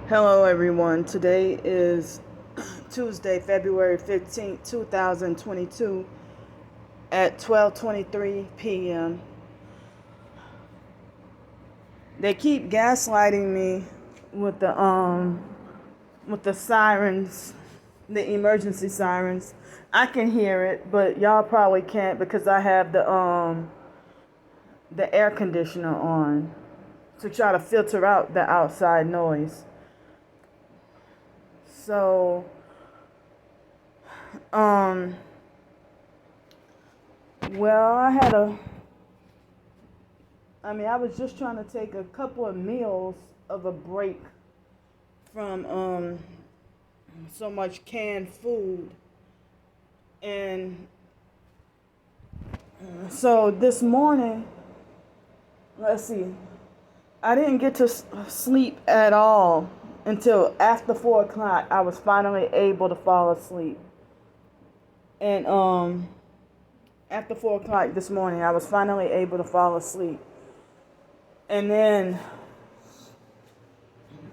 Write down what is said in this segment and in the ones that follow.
Hello everyone. Today is Tuesday, February 15th, 2022 at 12:23 p.m. They keep gaslighting me with the sirens, the emergency sirens. I can hear it, but y'all probably can't because I have the air conditioner on to try to filter out the outside noise. So Um, well, I was just trying to take a couple of meals of a break from so much canned food. And so this morning, let's see, I didn't get to sleep at all until after 4 o'clock. I was finally able to fall asleep. And after 4 o'clock this morning, I was finally able to fall asleep. And then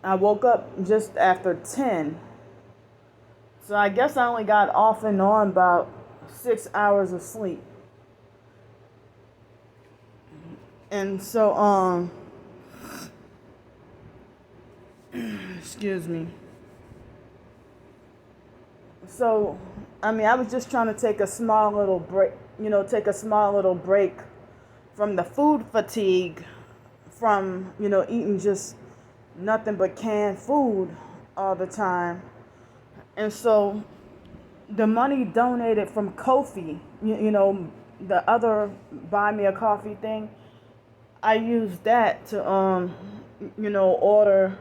I woke up just after 10. So I guess I only got off and on about 6 hours of sleep. And so, excuse me. So, I was just trying to take a small little break, from the food fatigue from, eating just nothing but canned food all the time. And so the money donated from Kofi, the other buy me a coffee thing, I used that to, order.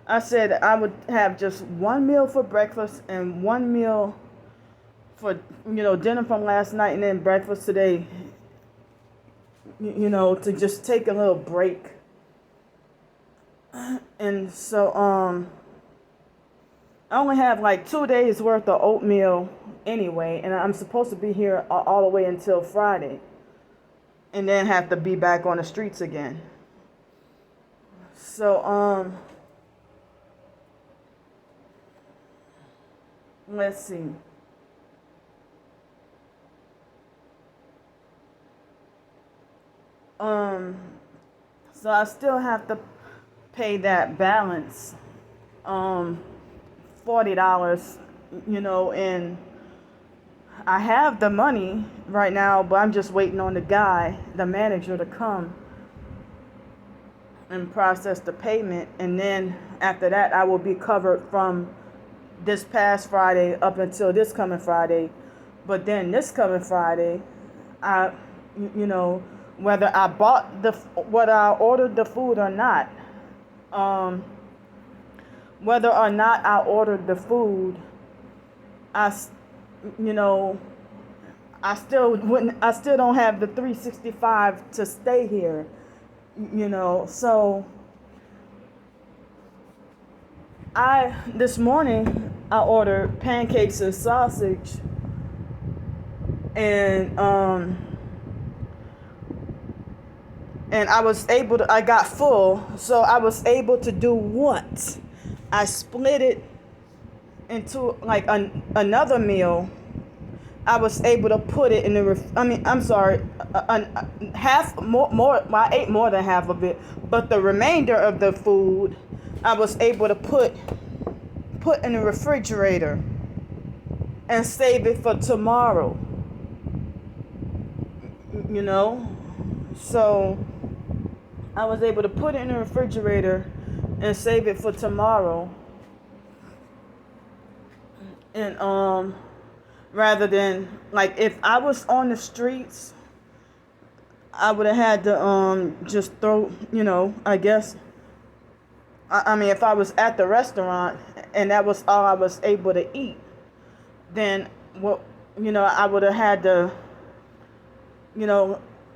I said I would have just one meal for breakfast and one meal for, dinner from last night and then breakfast today, to just take a little break. And so, I only have like 2 days worth of oatmeal anyway, and I'm supposed to be here all the way until Friday, and then have to be back on the streets again. So, let's see. So I still have to pay that balance, $40, and I have the money right now, but I'm just waiting on the manager, to come and process the payment. And then after that, I will be covered from this past Friday up until this coming Friday. But then this coming Friday, I, whether I whether I ordered the food or not, whether or not I ordered the food, I, I still don't have the 365 to stay here, so this morning I ordered pancakes and sausage, and I got full, so I was able to do what? I split it into like another meal. I was able to put it in half more. Well, I ate more than half of it, but the remainder of the food, I was able to put in the refrigerator and save it for tomorrow. So I was able to put it in the refrigerator and save it for tomorrow. And rather than, like, if I was on the streets, I would have had to just throw, I guess. If I was at the restaurant and that was all I was able to eat, then I would have had to,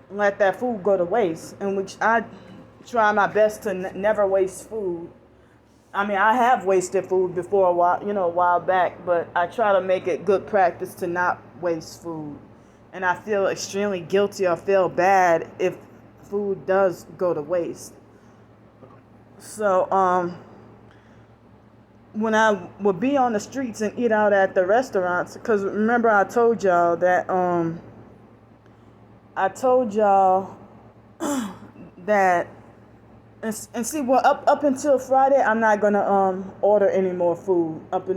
let that food go to waste. In which I try my best to never waste food. I have wasted food before a while back, but I try to make it good practice to not waste food. And I feel extremely guilty or feel bad if food does go to waste. So, when I would be on the streets and eat out at the restaurants, because remember I told y'all that that and see, well, up until Friday I'm not gonna order any more food up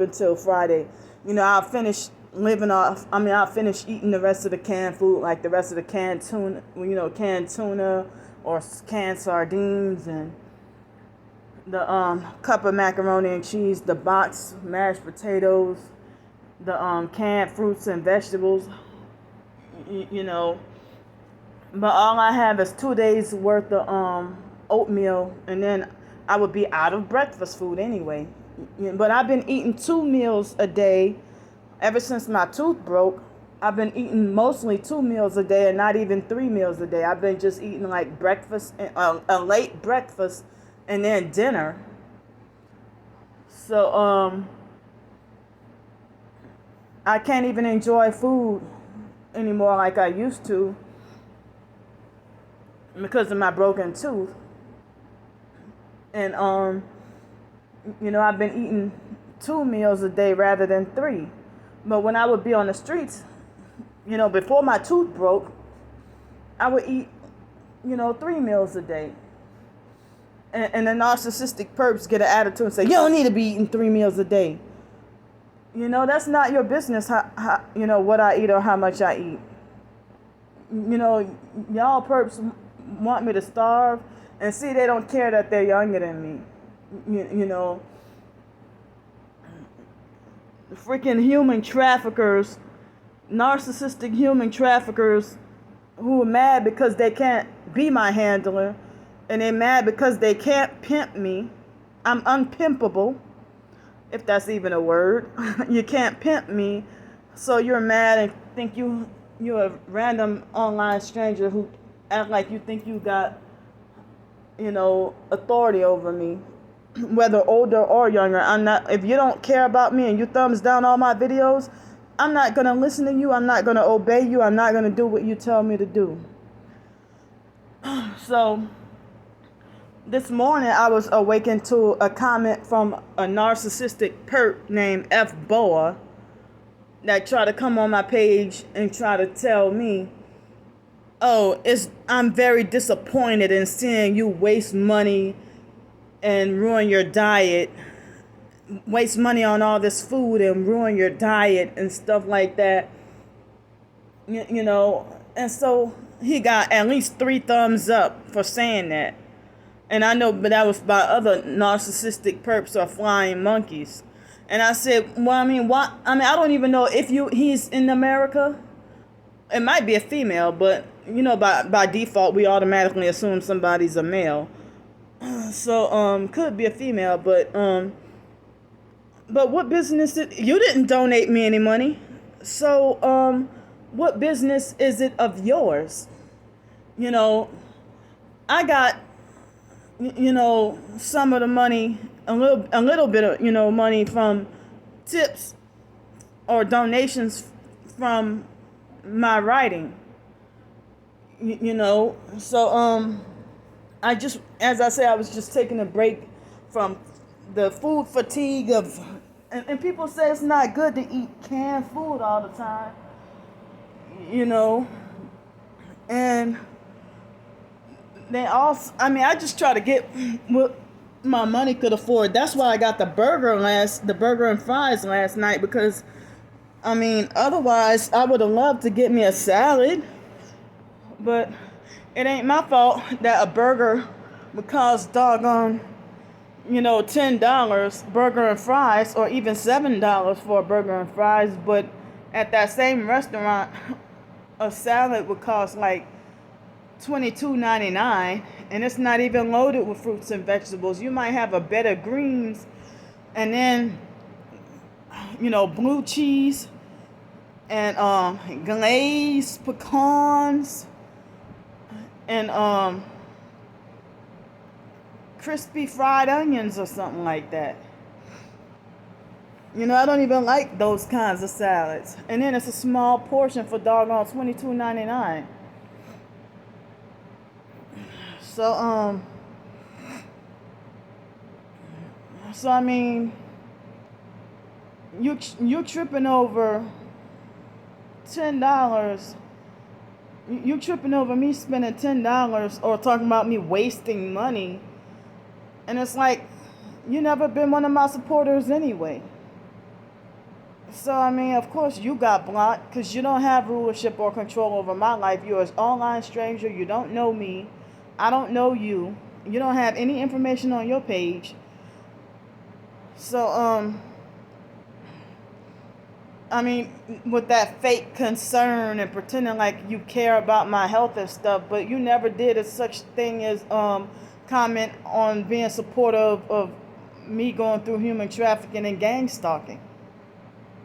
until Friday. I'll finish living off. I'll finish eating the rest of the canned food, like the rest of the canned tuna, canned tuna or canned sardines, and the cup of macaroni and cheese, the box mashed potatoes, the canned fruits and vegetables, you know. But all I have is 2 days worth of oatmeal, and then I would be out of breakfast food anyway. But I've been eating 2 meals a day ever since my tooth broke. I've been eating mostly 2 meals a day and not even 3 meals a day. I've been just eating like breakfast, a late breakfast, and then dinner. So I can't even enjoy food anymore like I used to because of my broken tooth. And I've been eating 2 meals a day rather than 3. But when I would be on the streets, before my tooth broke, I would eat 3 meals a day. And the narcissistic perps get an attitude and say, you don't need to be eating 3 meals a day. That's not your business how what I eat or how much I eat. Y'all perps want me to starve, and see, they don't care that they're younger than me. The freaking human traffickers, narcissistic human traffickers who are mad because they can't be my handler, and they're mad because they can't pimp me. I'm unpimpable, if that's even a word. You can't pimp me, so you're mad and think you're a random online stranger who act like you think you got, authority over me, whether older or younger. I'm not. If you don't care about me and you thumbs down all my videos, I'm not gonna listen to you. I'm not gonna obey you. I'm not gonna do what you tell me to do. So this morning I was awakened to a comment from a narcissistic perp named F. Boa that tried to come on my page and try to tell me, I'm very disappointed in seeing you waste money and ruin your diet, waste money on all this food and ruin your diet and stuff like that. And so he got at least 3 thumbs up for saying that. And I know, but that was by other narcissistic perps or flying monkeys. And I said, well, what? I don't even know if he's in America. It might be a female, but by default we automatically assume somebody's a male. So could be a female, but what business you didn't donate me any money. So what business is it of yours? I got some of the money, a little bit of money from tips or donations from my writing. So I just, as I say, I was just taking a break from the food fatigue of, and people say it's not good to eat canned food all the time, and they also, I just try to get what my money could afford. That's why I got the burger and fries last night, because otherwise I would have loved to get me a salad, but it ain't my fault that a burger would cost doggone, $10 burger and fries, or even $7 for a burger and fries, but at that same restaurant a salad would cost like $22.99, and it's not even loaded with fruits and vegetables. You might have a bed of greens and then blue cheese and glazed pecans and crispy fried onions or something like that. I don't even like those kinds of salads. And then it's a small portion for doggone $22.99. So So I mean, you tripping over $10. You tripping over me spending $10 or talking about me wasting money, and it's like you never been one of my supporters anyway. So I mean, of course you got blocked because you don't have rulership or control over my life. You're an online stranger. You don't know me. I don't know you. You don't have any information on your page. So I mean, with that fake concern and pretending like you care about my health and stuff, but you never did a such thing as comment on being supportive of me going through human trafficking and gang stalking.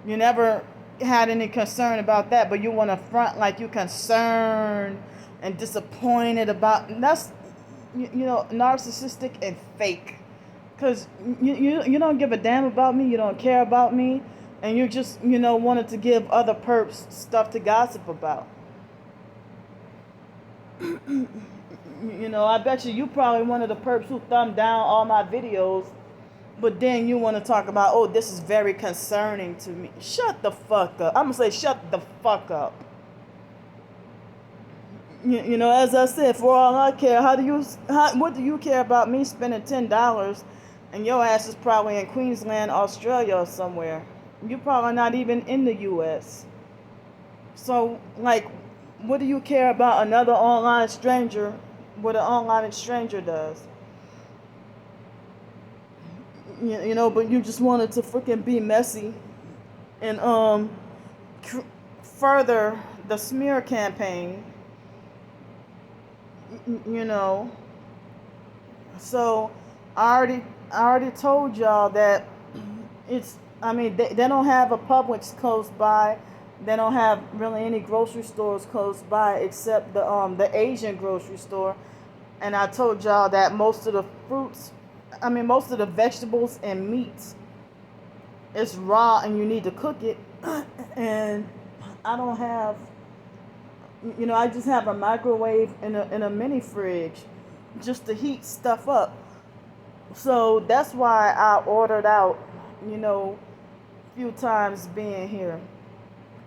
You never had any concern about that, but you want to front like you concerned and disappointed about. And that's narcissistic and fake. Cause you don't give a damn about me. You don't care about me, and you just wanted to give other perps stuff to gossip about. I bet you probably one of the perps who thumbed down all my videos. But then you want to talk about, oh, this is very concerning to me. Shut the fuck up. I'm going to say shut the fuck up. As I said, for all I care, what do you care about me spending $10 and your ass is probably in Queensland, Australia or somewhere. You're probably not even in the U.S. So, like, what do you care about another online stranger, what an online stranger does? But you just wanted to freaking be messy and further the smear campaign. So I already told y'all that they don't have a Publix close by. They don't have really any grocery stores close by except the Asian grocery store. And I told y'all that most of the vegetables and meats is raw and you need to cook it. And I don't have, I just have a microwave and a mini fridge just to heat stuff up. So that's why I ordered out, a few times being here.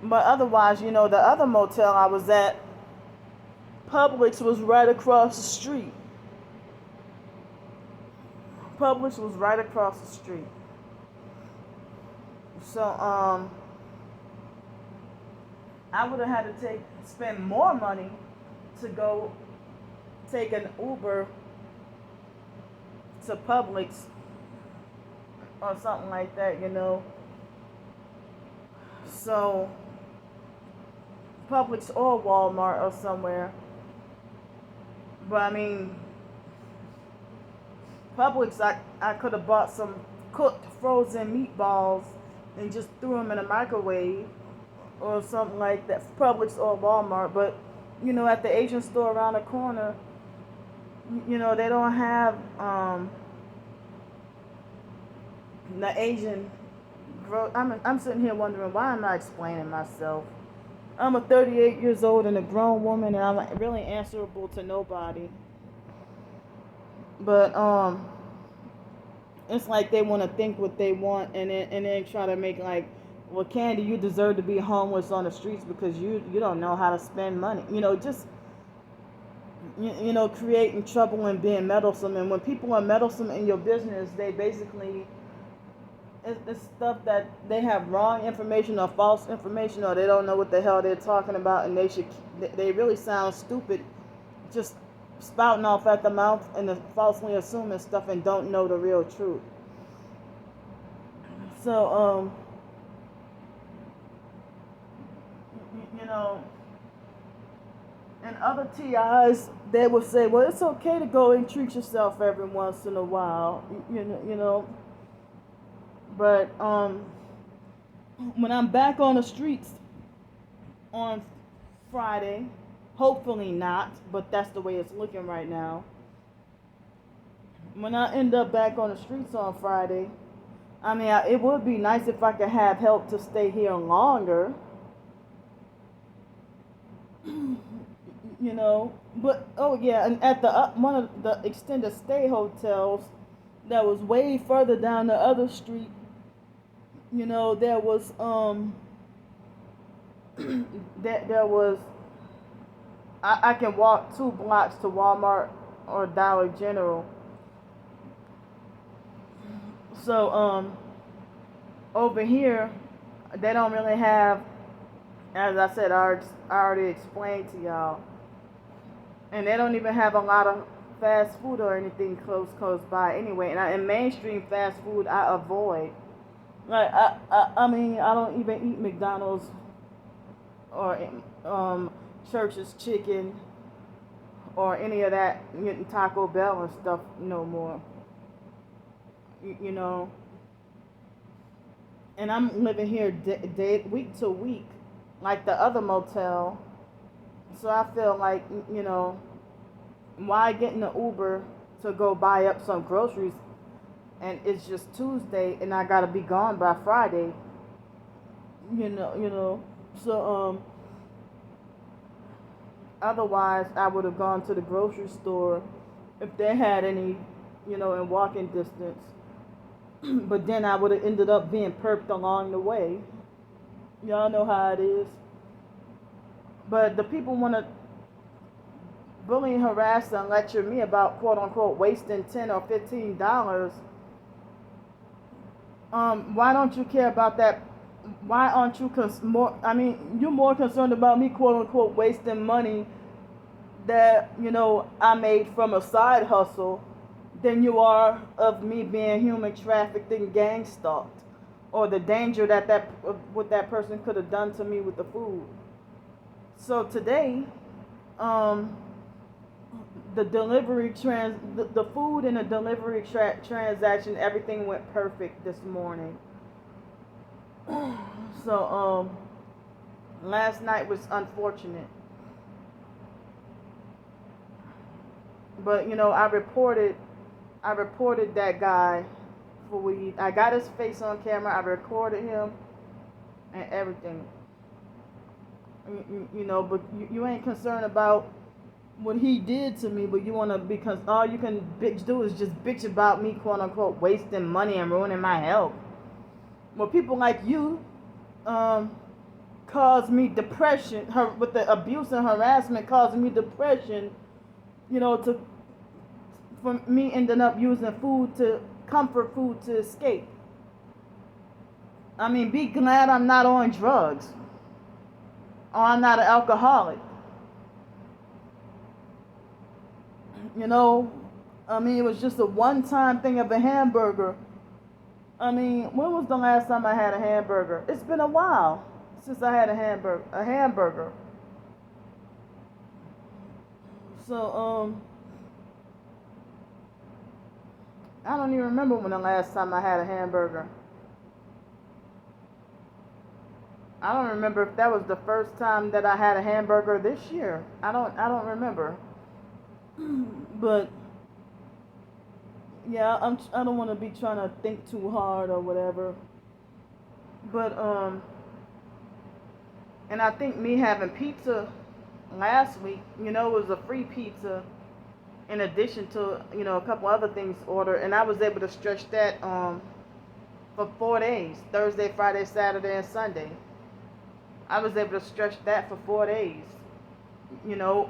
But otherwise, the other motel I was at, Publix was right across the street. Publix was right across the street. So I would have had to spend more money to go take an Uber to Publix or something like that, So Publix or Walmart or somewhere. But I mean, Publix, I could have bought some cooked frozen meatballs and just threw them in a microwave or something like that. Publix or Walmart. But, at the Asian store around the corner, they don't have the Asian. I'm sitting here wondering, why am I explaining myself? I'm a 38 years old and a grown woman, and I'm really answerable to nobody. But it's like they want to think what they want, and then try to make like, well, Candy, you deserve to be homeless on the streets because you don't know how to spend money. Just creating trouble and being meddlesome. And when people are meddlesome in your business, they basically it's stuff that they have wrong information or false information, or they don't know what the hell they're talking about, and they really sound stupid, just spouting off at the mouth and falsely assuming stuff and don't know the real truth. So and other TIs, they would say, well, it's okay to go and treat yourself every once in a while, But when I'm back on the streets on Friday, hopefully not, but that's the way it's looking right now. When I end up back on the streets on Friday, it would be nice if I could have help to stay here longer. But oh yeah, and at the one of the extended stay hotels, that was way further down the other street. There was there was I can walk 2 blocks to Walmart or Dollar General. So over here they don't really have, as I said, I already explained to y'all, and they don't even have a lot of fast food or anything close by anyway. And mainstream fast food I avoid. Like I mean, I don't even eat McDonald's or Church's Chicken or any of that, Taco Bell and stuff no more. You know, and I'm living here week to week, like the other motel. So I feel like, why get in the Uber to go buy up some groceries, and it's just Tuesday, and I gotta be gone by Friday. So otherwise I would have gone to the grocery store if they had any, in walking distance. But then I would have ended up being perped along the way. Y'all know how it is. But the people want to bully and harass and lecture me about quote unquote wasting $10 or $15. Why don't you care about that? Why aren't you more? I mean, you're more concerned about me quote unquote wasting money that I made from a side hustle than you are of me being human trafficked and gang stalked, or the danger that what that person could have done to me with the food. So today, the the food and the delivery transaction, everything went perfect this morning. So last night was unfortunate, but I reported that guy for weed. I got his face on camera. I recorded him and everything. But you ain't concerned about what he did to me, but you want to, because all you can do is just bitch about me, quote unquote, wasting money and ruining my health. Well, people like you cause me depression. With the abuse and harassment causing me depression, for me ending up using comfort food to escape. I mean, be glad I'm not on drugs, or I'm not an alcoholic. I mean, it was just a one-time thing of a hamburger. I mean, when was the last time I had a hamburger? It's been a while since I had a hamburger. So, I don't even remember when the last time I had a hamburger. I don't remember if that was the first time that I had a hamburger this year. I don't remember. But yeah, I don't want to be trying to think too hard or whatever. But and I think me having pizza last week, it was a free pizza in addition to a couple other things ordered, and I was able to stretch that for 4 days: Thursday, Friday, Saturday, and Sunday. I was able to stretch that for 4 days,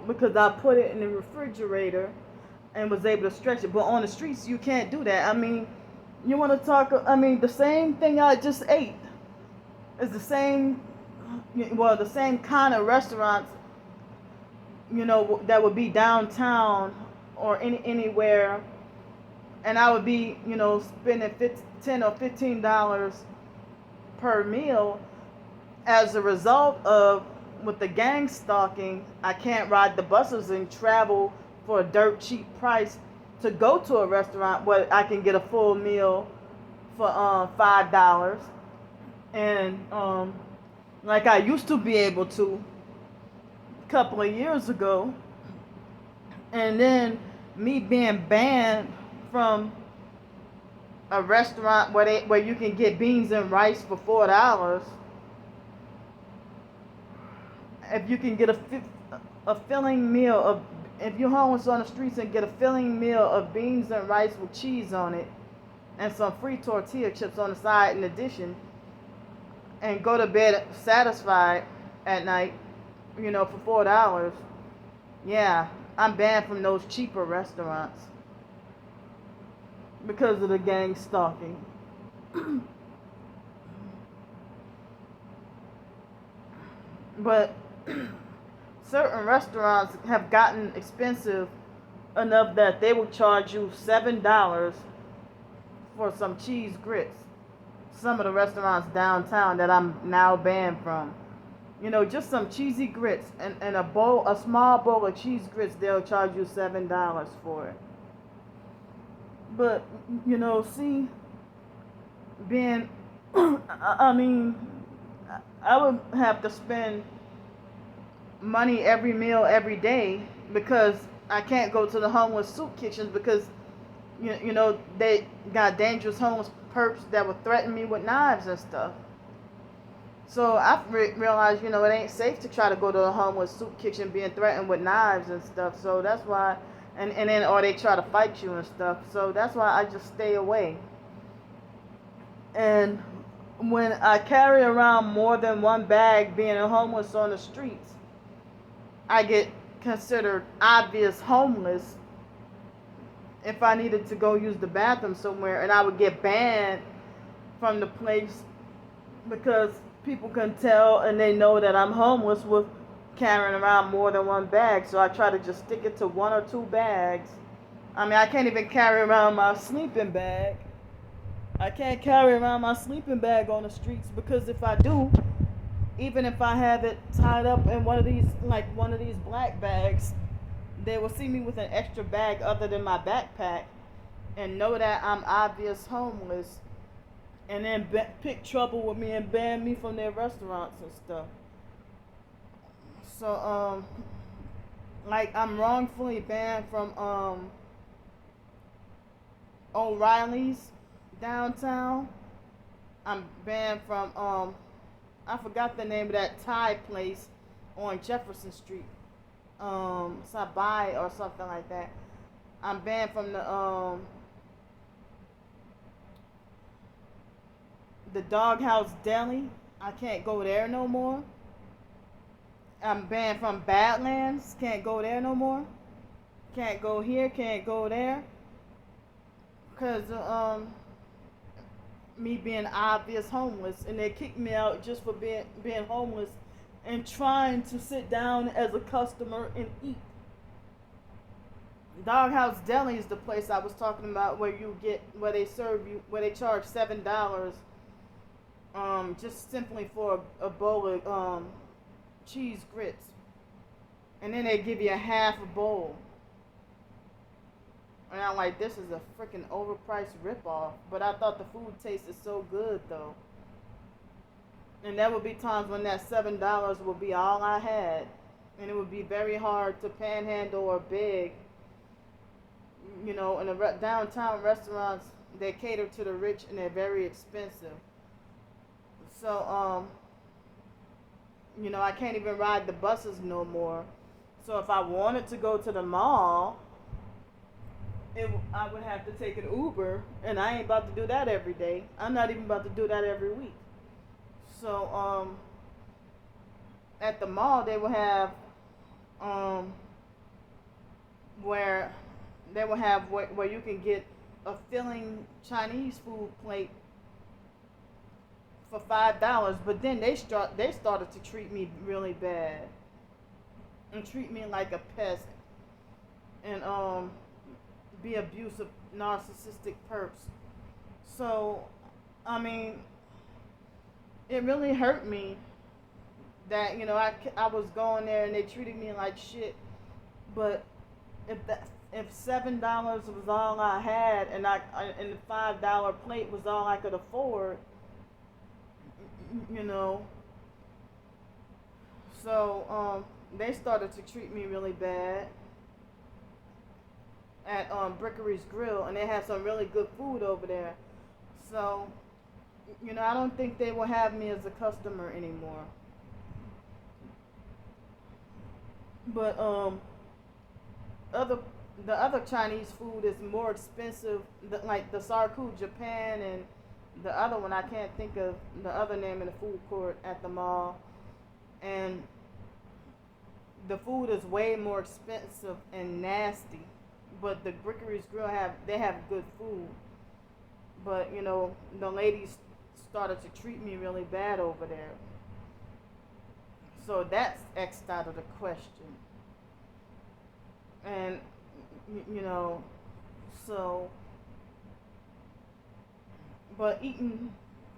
because I put it in the refrigerator and was able to stretch it. But on the streets, you can't do that. I mean, you want to talk, I mean, the same thing I just ate is the same kind of restaurants, that would be downtown or anywhere, and I would be, spending $10 or $15 per meal. As a result of, with the gang stalking, I can't ride the buses and travel for a dirt cheap price to go to a restaurant where I can get a full meal for $5, and like I used to be able to a couple of years ago. And then me being banned from a restaurant where you can get beans and rice for $4. If you can get a filling meal if you're homeless on the streets and get a filling meal of beans and rice with cheese on it, and some free tortilla chips on the side in addition, and go to bed satisfied at night, for $4. Yeah, I'm banned from those cheaper restaurants because of the gang stalking. But certain restaurants have gotten expensive enough that they will charge you $7 for some cheese grits. Some of the restaurants downtown that I'm now banned from. Just some cheesy grits and a small bowl of cheese grits, they'll charge you $7 for it. But, see, being, I mean, I would have to spend money every meal every day because I can't go to the homeless soup kitchens because they got dangerous homeless perps that would threaten me with knives and stuff. So I realized it ain't safe to try to go to a homeless soup kitchen being threatened with knives and stuff. So that's why, and then or they try to fight you and stuff. So that's why I just stay away. And when I carry around more than one bag being a homeless on the streets, I get considered obvious homeless if I needed to go use the bathroom somewhere, and I would get banned from the place because people can tell and they know that I'm homeless with carrying around more than one bag. So I try to just stick it to one or two bags. I can't even carry around my sleeping bag. I can't carry around my sleeping bag on the streets because if I do, even if I have it tied up in one of these black bags, they will see me with an extra bag other than my backpack and know that I'm obvious homeless, and then pick trouble with me and ban me from their restaurants and stuff. So I'm wrongfully banned from O'Reilly's downtown. I'm banned from I forgot the name of that Thai place on Jefferson Street. Sabai or something like that. I'm banned from the Doghouse Deli. I can't go there no more. I'm banned from Badlands. Can't go there no more. Can't go here. Can't go there. Because me being obvious homeless, and they kicked me out just for being homeless and trying to sit down as a customer and eat. Doghouse Deli is the place I was talking about where they charge $7 just simply for a bowl of cheese grits, and then they give you a half a bowl. And I'm like, this is a freaking overpriced ripoff. But I thought the food tasted so good though. And there would be times when that $7 would be all I had, and it would be very hard to panhandle or beg. In the downtown restaurants, they cater to the rich and they're very expensive. So I can't even ride the buses no more. So if I wanted to go to the mall, I would have to take an Uber, and I ain't about to do that every day. I'm not even about to do that every week. So at the mall they will have where you can get a filling Chinese food plate for $5, but then they started to treat me really bad and treat me like a pest and be abusive, narcissistic perps. So it really hurt me that I was going there and they treated me like shit. But if $7 was all I had and the $5 plate was all I could afford, so they started to treat me really bad at Brickery's Grill, and they had some really good food over there. So I don't think they will have me as a customer anymore. But other the other Chinese food is more expensive, like the Sarku Japan and the other one, I can't think of the other name in the food court at the mall. And the food is way more expensive and nasty. But the Grickery's Grill they have good food. But the ladies started to treat me really bad over there. So that's X'd out of the question. And you know, so but eating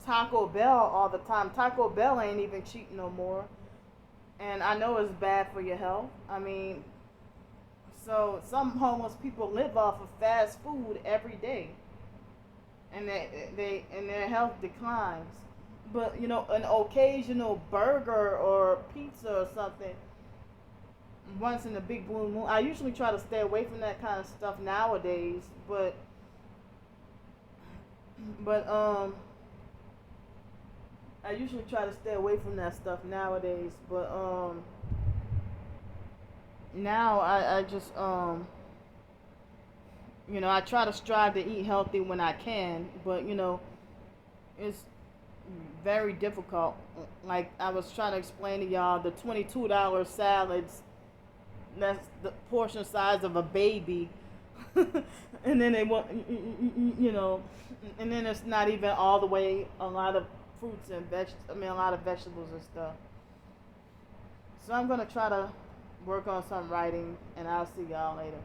Taco Bell all the time. Taco Bell ain't even cheap no more. And I know it's bad for your health. I mean, so some homeless people live off of fast food every day, and their health declines. But an occasional burger or pizza or something once in a big blue moon. I usually try to stay away from that kind of stuff nowadays, but I usually try to stay away from that stuff nowadays, but now I just I try to strive to eat healthy when I can, but it's very difficult. Like I was trying to explain to y'all, the $22 salads, that's the portion size of a baby. And then they want, and then it's not even all the way a lot of fruits and a lot of vegetables and stuff. So I'm gonna try to work on some writing, and I'll see y'all later.